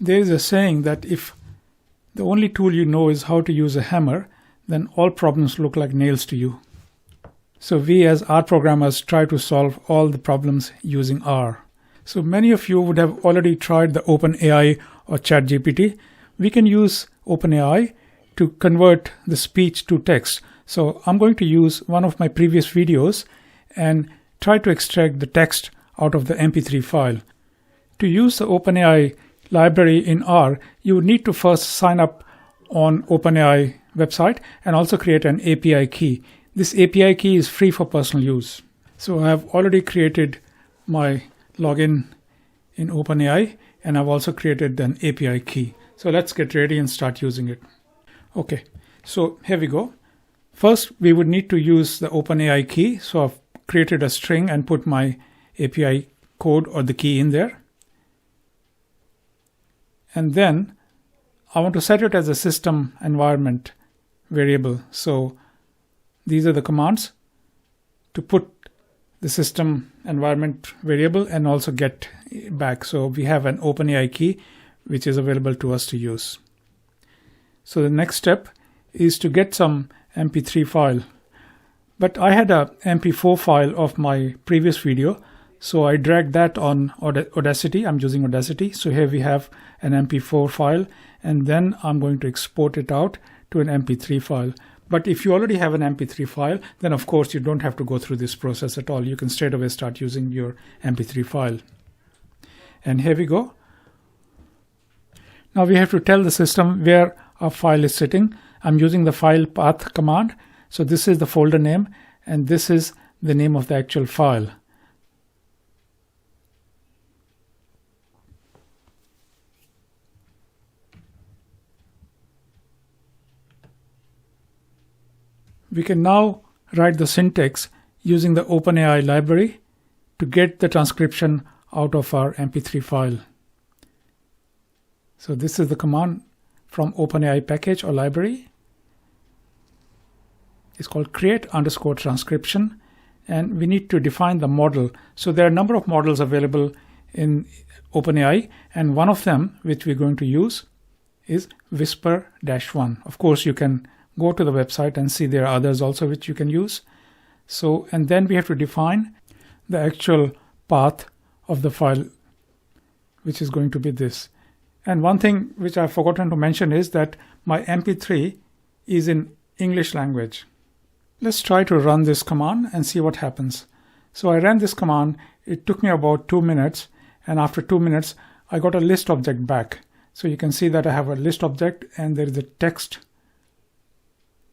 There is a saying that if the only tool you know is how to use a hammer, then all problems look like nails to you. So we as R programmers try to solve all the problems using R. So many of you would have already tried the OpenAI or ChatGPT. We can use OpenAI to convert the speech to text. So I'm going to use one of my previous videos and try to extract the text out of the MP3 file. To use the OpenAI library in R, you would need to first sign up on OpenAI website and also create an API key. This API key is free for personal use. So I have already created my login in OpenAI, and I've also created an API key. So let's get ready and start using it. Okay, so here we go. First, we would need to use the OpenAI key. So I've created a string and put my API code or the key in there. And then I want to set it as a system environment variable. So these are the commands to put the system environment variable and also get back. So we have an OpenAI key which is available to us to use. So the next step is to get some MP3 file. But I had a MP4 file of my previous video, so I dragged that on Audacity. I'm using Audacity. So here we have an MP4 file, and then I'm going to export it out to an MP3 file. But if you already have an MP3 file, then of course you don't have to go through this process at all. You can straight away start using your MP3 file. And here we go. Now we have to tell the system where our file is sitting. I'm using the file path command. So this is the folder name, and this is the name of the actual file. We can now write the syntax using the OpenAI library to get the transcription out of our MP3 file. So this is the command from OpenAI package or library. It's called create_transcription, and we need to define the model. So there are a number of models available in OpenAI, and one of them which we're going to use is Whisper-1. Of course, you can go to the website and see there are others also which you can use. So, and then we have to define the actual path of the file, which is going to be this. And one thing which I've forgotten to mention is that my MP3 is in English language. Let's try to run this command and see what happens. So I ran this command. It took me about 2 minutes, and after 2 minutes I got a list object back. So you can see that I have a list object and there is a text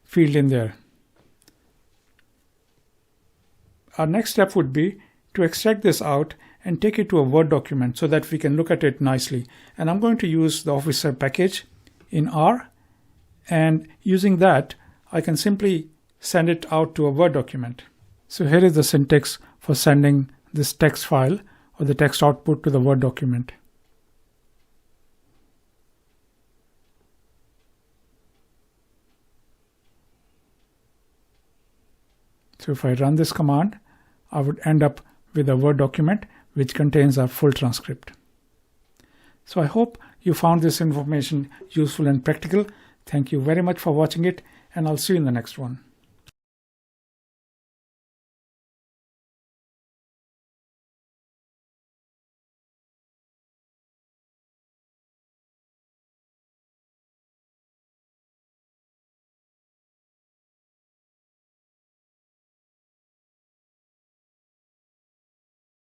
field in there. Our next step would be to extract this out and take it to a Word document so that we can look at it nicely. And I'm going to use the Officer package in R, and using that I can simply send it out to a Word document. So here is the syntax for sending this text file or the text output to the Word document. So if I run this command, I would end up with a Word document which contains a full transcript. So I hope you found this information useful and practical. Thank you very much for watching it, and I'll see you in the next one.